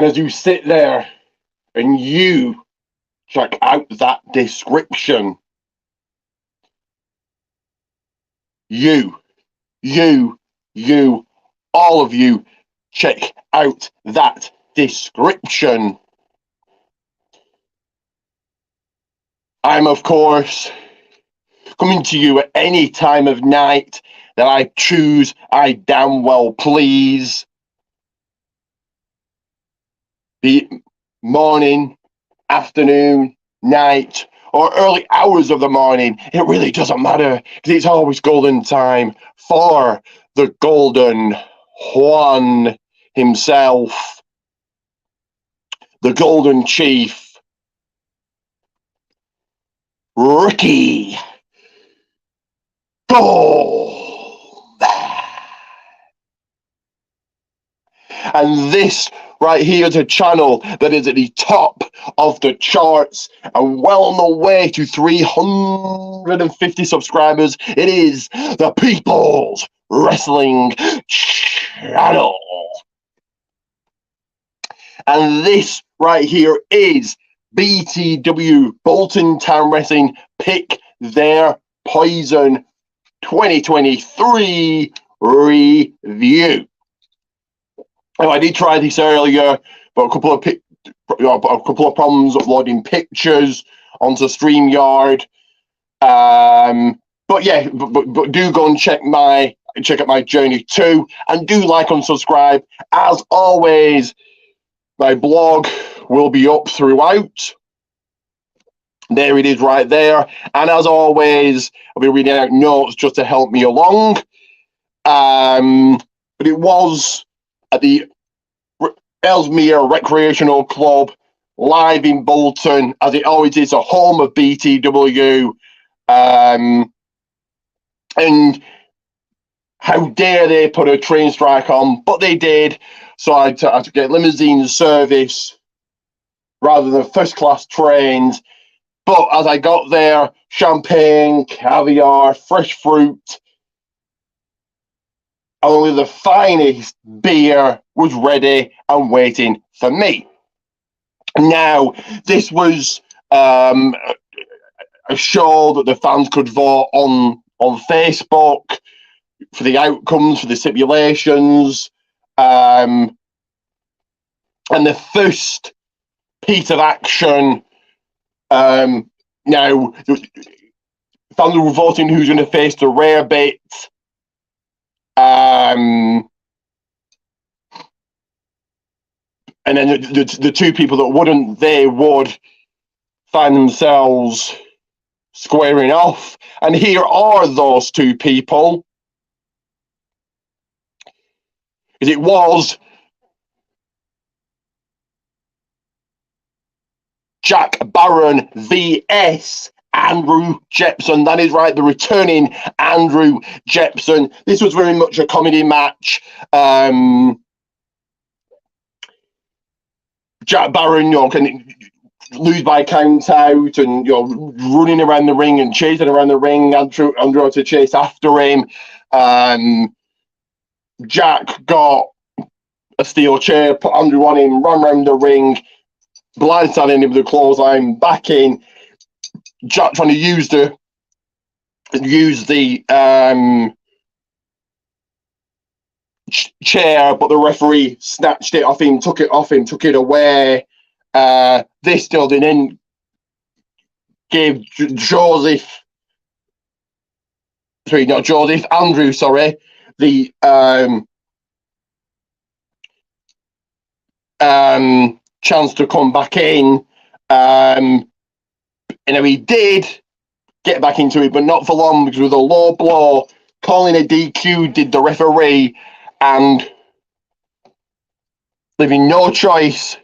And as you sit there and you check out that description, you, all of you, check out that description. I'm, of course, coming to you at any time of night that I choose, I damn well please. Be it morning, afternoon, night, or early hours of the morning, it really doesn't matter, because it's always golden time for the Golden Juan himself, the Golden Chief, Ricky Gold. And this right here is a channel that is at the top of the charts and well on the way to 350 subscribers. It is the People's Wrestling Channel. And this right here is BTW, Bolton Town Wrestling Pick Their Poison 2023 review. Now, I did try this earlier, but a couple of problems uploading pictures onto StreamYard. But yeah, but do go and check out my journey too, and do like and subscribe. As always, my blog will be up throughout. There it is right there. And as always, I'll be reading out notes just to help me along. But it was at the Ellesmere Recreational Club, live in Bolton, as it always is, a home of BTW. And how dare they put a train strike on, but they did. So I had to get limousine service rather than first-class trains. But as I got there, champagne, caviar, fresh fruit, only the finest beer was ready and waiting for me. Now, this was a show that the fans could vote on Facebook for the outcomes, for the stipulations. And the first piece of action, now, fans were voting who's going to face the rare bit. And then the two people that wouldn't, they would find themselves squaring off. And here are those two people. It was Jack Barron vs Andrew Jepson. That is right, the returning Andrew Jepson. This was very much a comedy match. Jack Barron, can lose by count out, and running around the ring and chasing around the ring. Andrew had to chase after him. Jack got a steel chair, put Andrew on him, ran around the ring, blindsiding him with the clothesline, back in. Jack trying to use the chair, but the referee snatched it off him, took it away. This still didn't give Andrew, the chance to come back in. He did get back into it, but not for long, because with a low blow, calling a DQ, did the referee, and leaving no choice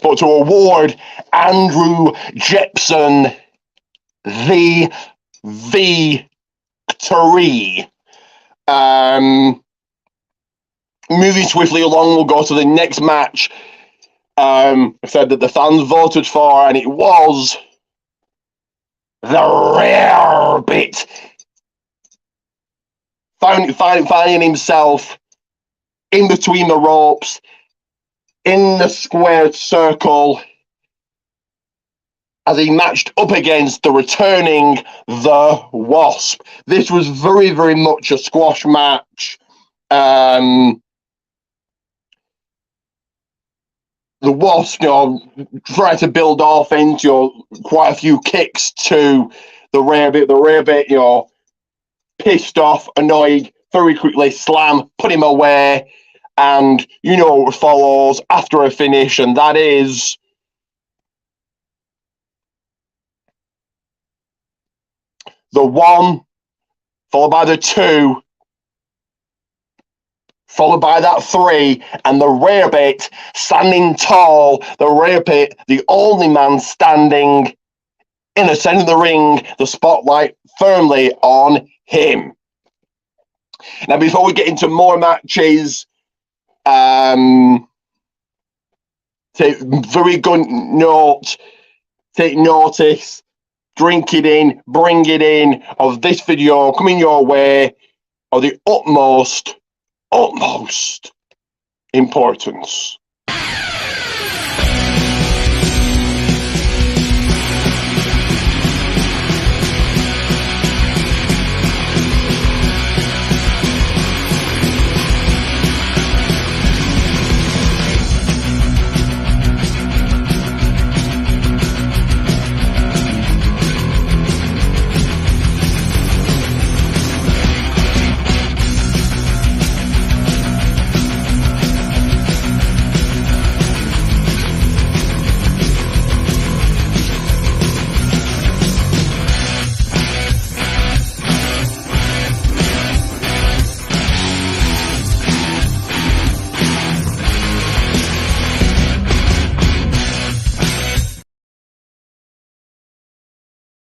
but to award Andrew Jepson the victory. Moving swiftly along, we'll go to the next match. I said that the fans voted for, and it was the rare bit finding himself in between the ropes, in the squared circle, as he matched up against the returning The Wasp. This was very, very much a squash match. The Wasp, tried to build offense, quite a few kicks to the Rarebit. The Rarebit, pissed off, annoyed, very quickly slam, put him away, and what follows after a finish, and that is the 1, followed by the 2, followed by that 3, and the Rarebit standing tall. The Rarebit, the only man standing in the center of the ring, the spotlight firmly on him. Now, before we get into more matches, take very good note, take notice, drink it in, bring it in of this video coming your way of the utmost importance.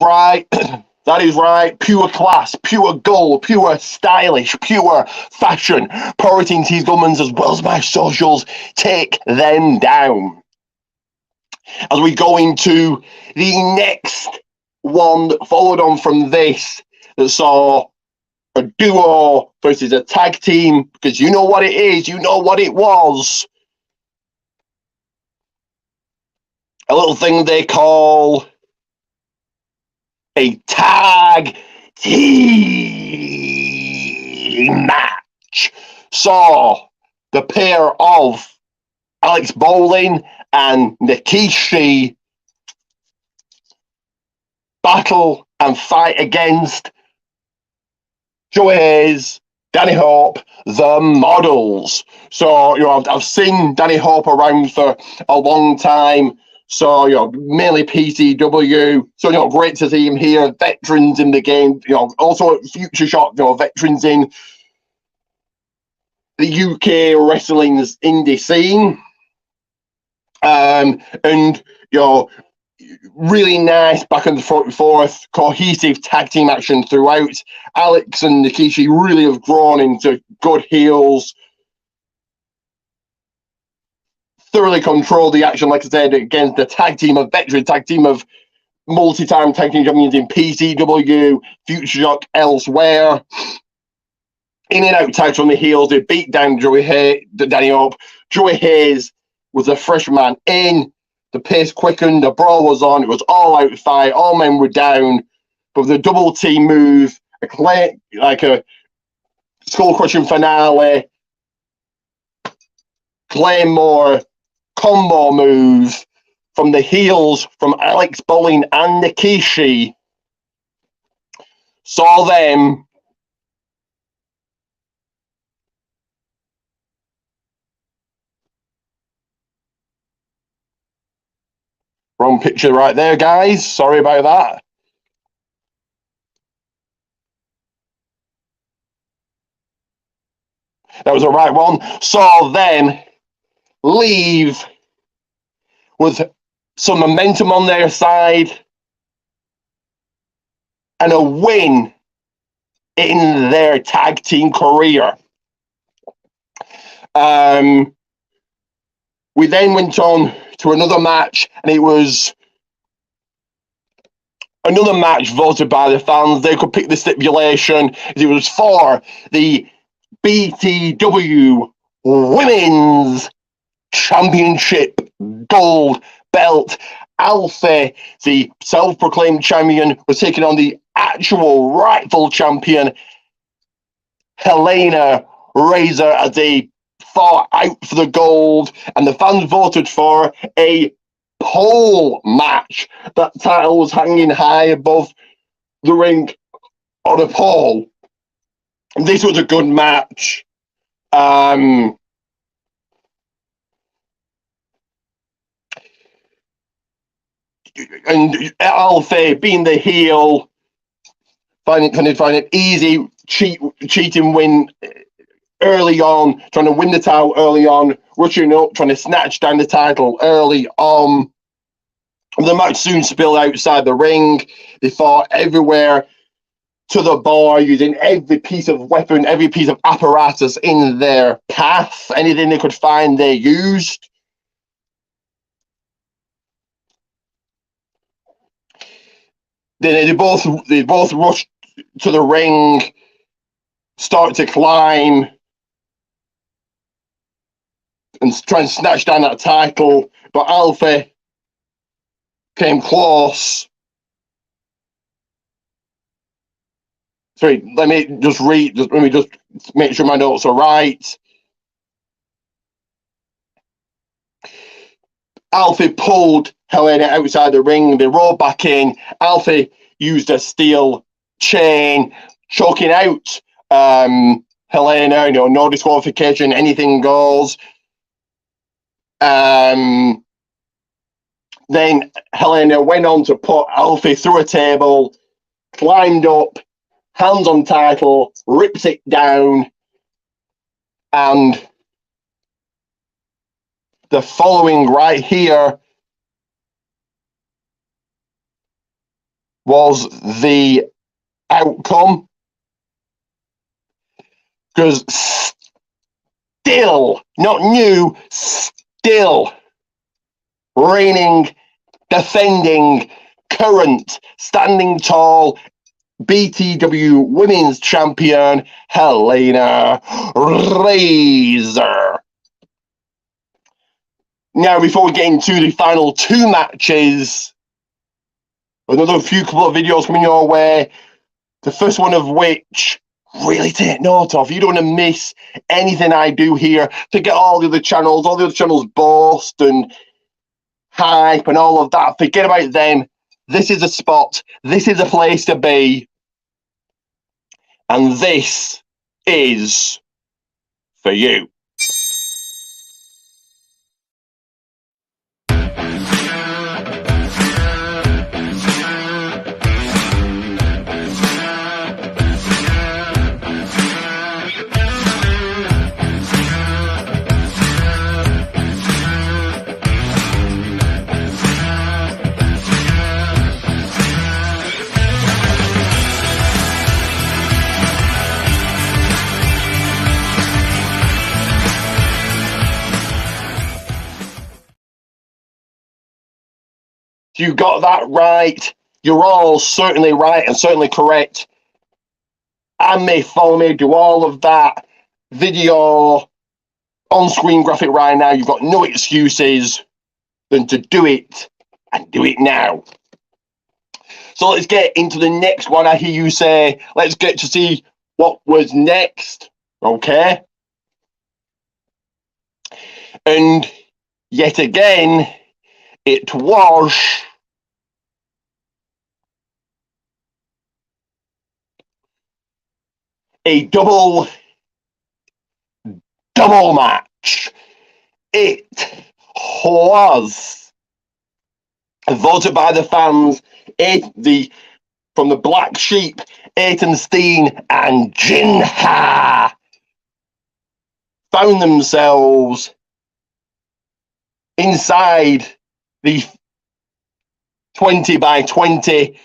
Right, that is right. Pure class, pure gold, pure stylish, pure fashion. Priority Tees Gummans as well as my socials. Take them down. As we go into the next one that followed on from this, that saw a duo versus a tag team, because you know what it is, you know what it was. A little thing they call a tag team match. Saw the pair of Alex Bolton and Nikishi battle and fight against Joey Hayes, Danny Hope, the models. So, I've seen Danny Hope around for a long time. So, mainly PCW. So, great to see him here. Veterans in the game. Also Future Shock, veterans in the UK wrestling's indie scene. And, really nice back and forth, cohesive tag team action throughout. Alex and Nikishi really have grown into good heels. Thoroughly controlled the action, like I said, against the tag team of veterans, tag team of multi-time tag team champions in PCW, Future Shock elsewhere. In and out tags from the heels. They beat down Danny Hope. Joey Hayes was a freshman in. The pace quickened, the brawl was on, it was all out fight, all men were down. But the double team move, like a skull crushing finale, Claymore combo move from the heels from Alex Bolton and Nikishi. Saw them wrong picture right there, guys. Sorry about that. That was the right one. Saw them leave with some momentum on their side and a win in their tag team career. We then went on to another match, and it was another match voted by the fans. They could pick the stipulation. It was for the BTW Women's Championship Gold Belt. Alfie, the self-proclaimed champion, was taking on the actual rightful champion, Helena Razor, as they fought out for the gold, and the fans voted for a pole match. That title was hanging high above the ring on a pole. This was a good match. And Alfie, being the heel, find it easy, cheating win early on, trying to win the title early on, rushing up, trying to snatch down the title early on. The match soon spilled outside the ring. They fought everywhere to the bar, using every piece of weapon, every piece of apparatus in their path. Anything they could find, they used. Then they both rushed to the ring, start to climb, and try and snatch down that title. But Alfie came close. Sorry, let me just make sure my notes are right. Alfie pulled Helena outside the ring. They rolled back in. Alfie used a steel chain, choking out Helena. No disqualification, anything goes. Then Helena went on to put Alfie through a table, climbed up, hands on title, rips it down, and the following right here was the outcome. Because still, not new, still reigning, defending, current, standing tall, BTW Women's Champion, Helena Razor. Now, before we get into the final two matches, another couple of videos coming your way. The first one of which, really take note of. You don't want to miss anything I do here. To get all the other channels boast and hype and all of that. Forget about them. This is a spot. This is a place to be. And this is for you. You got that right. You're all certainly right and certainly correct. And may follow me, do all of that. Video, on-screen graphic right now. You've got no excuses than to do it, and do it now. So let's get into the next one. I hear you say, let's get to see what was next. Okay? And yet again, it was a double match. It was voted by the fans. From the Black Sheep, Aiton Steen and Jinha found themselves inside the 20 by 20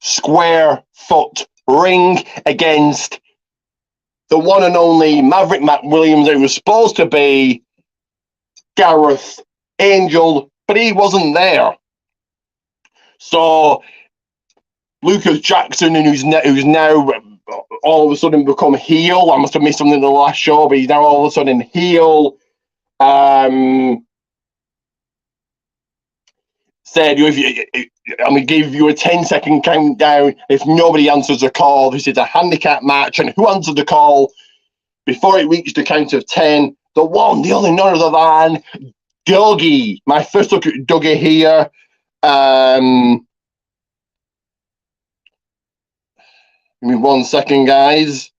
square foot ring against the one and only Maverick Matt Williams. It was supposed to be Gareth Angel, but he wasn't there. So Lucas Jackson, and who's now all of a sudden become heel. I must have missed something in the last show, but he's now all of a sudden heel. Said, I'm going to give you a 10-second countdown. If nobody answers the call, this is a handicap match. And who answered the call before it reached the count of 10? The one, the only, none other than Dougie. My first look at Dougie here. Give me 1 second, guys.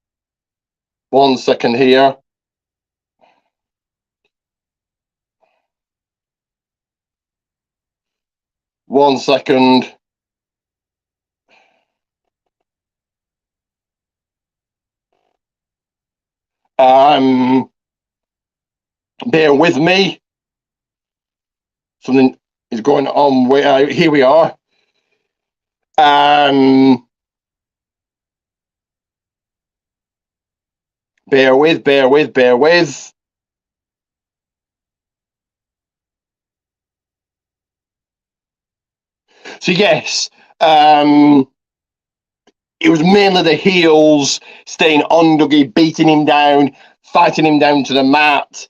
1 second here. One second. Bear with me. Something is going on. Here we are. Bear with. So yes, it was mainly the heels staying on Dougie, beating him down, fighting him down to the mat.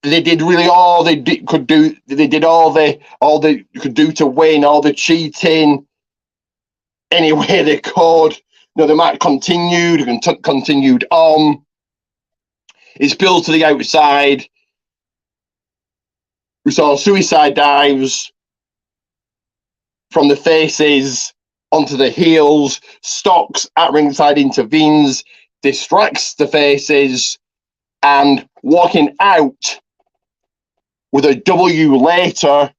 They did really all they could do. They did all they could do to win, all the cheating, any way they could. The match continued on. It spilled to the outside. We saw suicide dives from the faces onto the heels. Stocks at ringside intervenes, distracts the faces, and walking out with a W later,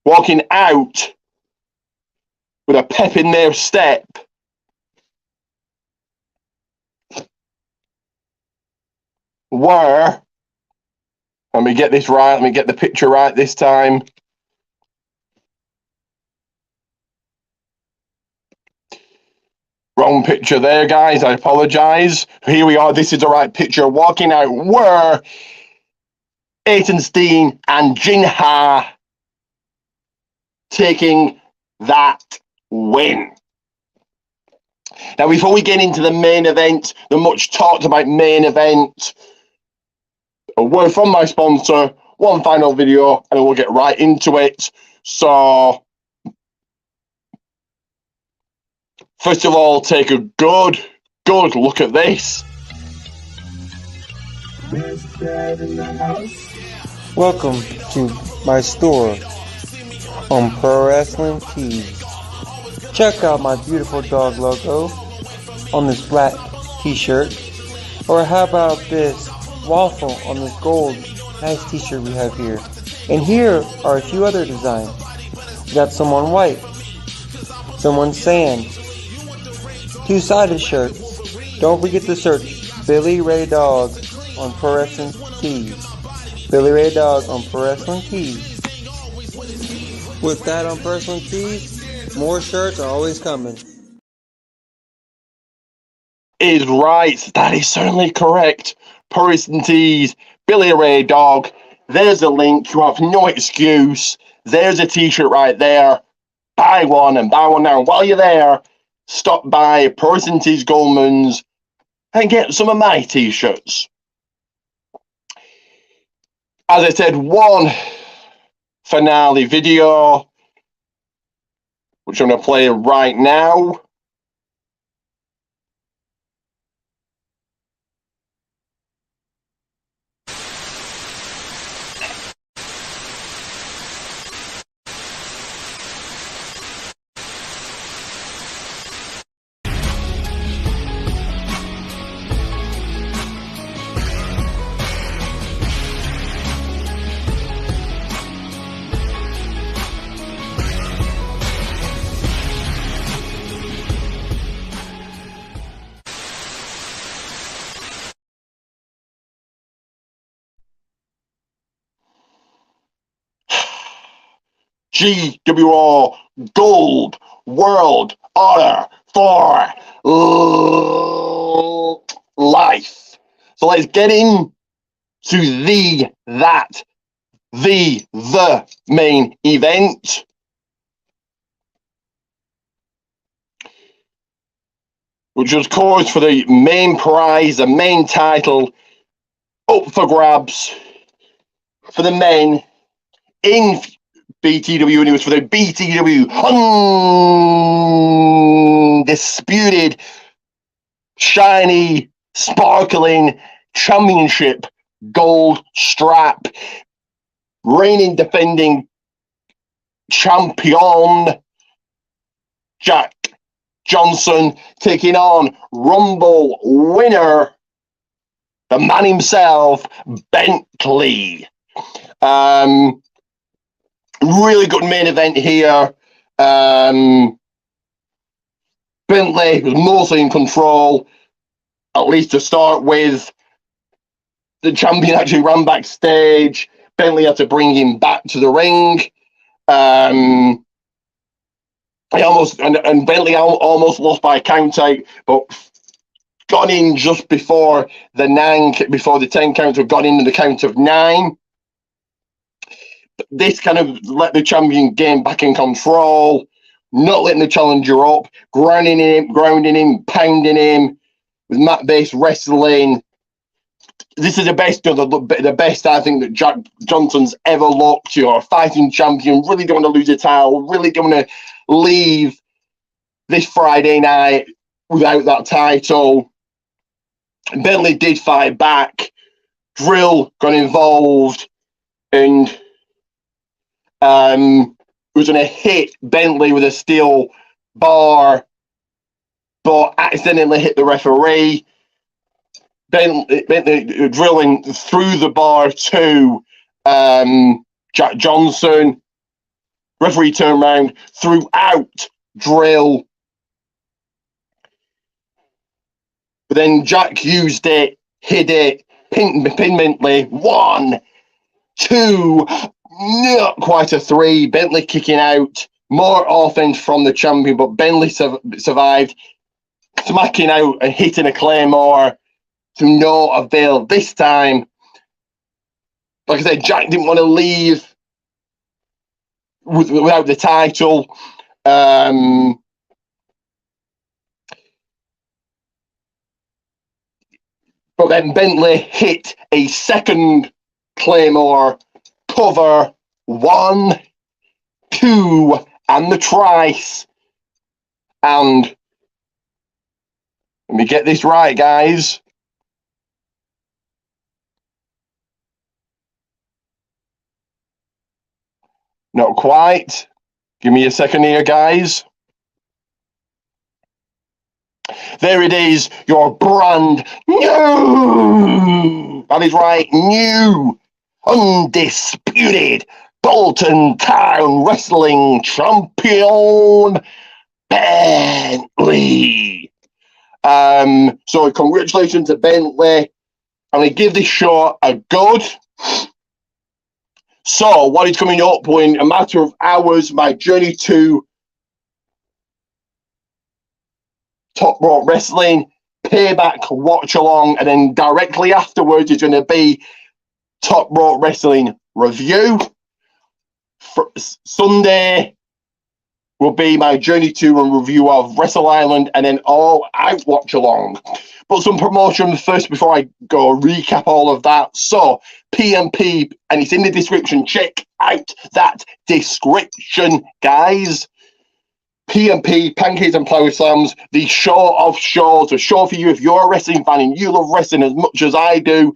walking out with a pep in their step, were, let me get this right, let me get the picture right this time. Wrong picture there, guys. I apologize. Here we are. This is the right picture. Walking out were Steen and Jin Ha taking that win. Now, before we get into the main event, the much talked about main event, a word from my sponsor, one final video, and we'll get right into it. So, first of all, take a good look at this. Welcome to my store on Pro Wrestling Tees. Check out my beautiful dog logo on this black t-shirt, or how about this waffle on this gold nice t-shirt we have here. And here are a few other designs. We got some on white, some on sand, two-sided shirts. Don't forget to search Billy Ray Dog on Pro Wrestling Tees. Billy Ray Dog on Pro Wrestling Tees. With that on Pro Wrestling Tees, more shirts are always coming. Is right. That is certainly correct. Pro Wrestling Tees, Billy Ray Dog. There's a link. You have no excuse. There's a t-shirt right there. Buy one and buy one now. While you're there, stop by Pro Wrestling Tees Goldman's and get some of my t-shirts. As I said, one finale video, which I'm going to play right now. GWO Gold World Order for Life. So let's get in to the main event. which was caused for the main prize, the main title, up for grabs for the men in BTW, and it was for the BTW undisputed, shiny, sparkling championship gold strap. Reigning, defending champion Jack Johnson taking on Rumble winner, the man himself, Bentley. Really good main event here. Bentley was mostly in control, at least to start with. The champion actually ran backstage. Bentley had to bring him back to the ring. Bentley almost lost by a count out, but got in just before the 10 count, or got in the count of 9. This kind of let the champion gain back in control, not letting the challenger up, grounding him, pounding him with mat-based wrestling. This is the best I think that Jack Johnson's ever looked. A fighting champion, really don't want to lose a title, really don't want to leave this Friday night without that title. Bentley did fight back. Drill got involved and was going to hit Bentley with a steel bar, but accidentally hit the referee. Bentley drilling through the bar to Jack Johnson. Referee turned around, threw out Drill. But then Jack used it, hit it, pinned Bentley. 1, 2, not quite a 3. Bentley kicking out. More offense from the champion, but Bentley survived, smacking out and hitting a claymore to no avail. This time, like I said, Jack didn't want to leave without the title. But then Bentley hit a second claymore, cover, 1, 2, and the trice. And let me get this right, guys. Not quite. Give me a second here, guys. There it is, your brand new. That is right, new, undisputed Bolton Town Wrestling Champion, Bentley. So congratulations to Bentley. I'm going to give this show a good. So what is coming up in a matter of hours, my journey to Top Rope Wrestling, Payback watch along, and then directly afterwards is going to be Top Rope Wrestling review. Sunday will be my journey to and review of Wrestle Island, and then all out watch along. But some promotion first before I go recap all of that. So PMP, and it's in the description. Check out that description, guys. PMP, Pancakes and POWERSLAMS, the show of shows, a show for you if you're a wrestling fan and you love wrestling as much as I do.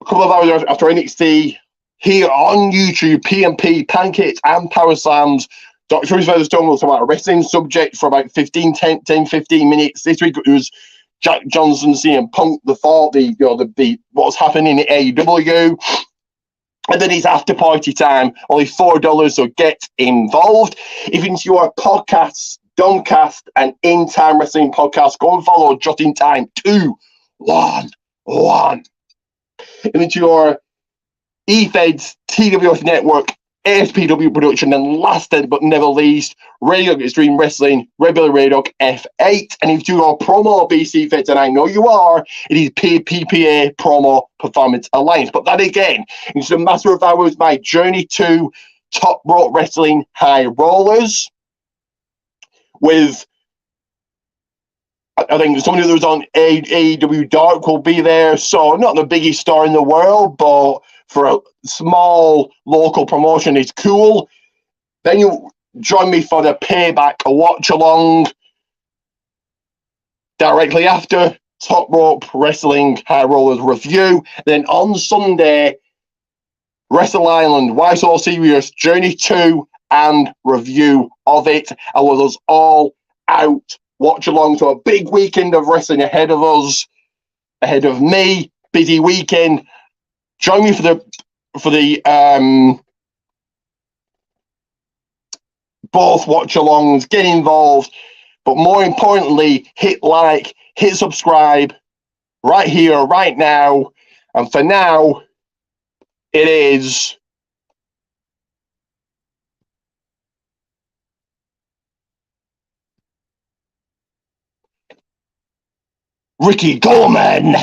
A couple of hours after NXT, here on YouTube, PMP, Pancakes and POWERSLAMS. Dr. Featherstone will talk about a wrestling subject for about 15 minutes. This week it was Jack Johnson, CM Punk, the what's happening in AEW. And then it's after party time, only $4, so get involved. If into your podcasts, DOMCAST and In Time Wrestling Podcast, go and follow Jotting Time 211. And into your eFeds, TWS Network, ASPW Production, and last but never least, Radio Extreme Wrestling, Rebel Radio F8. And if you are promo BC Feds, and I know you are, it is PPA Promo Performance Alliance. But that again, it's a matter of hours, my journey to Top Rope Wrestling High Rollers with I think somebody that was on AEW Dark will be there. So not the biggest star in the world, but for a small local promotion, it's cool. Then you join me for the Payback watch along directly after Top Rope Wrestling High Rollers review. Then on Sunday, Wrestle Island, Why So Serious, Journey 2 and review of it. And with us all out, watch along to a big weekend of wrestling ahead of us, ahead of me, busy weekend. Join me for the both watch alongs, get involved, but more importantly, hit like, hit subscribe right here, right now. And for now, it is Ricky Gorman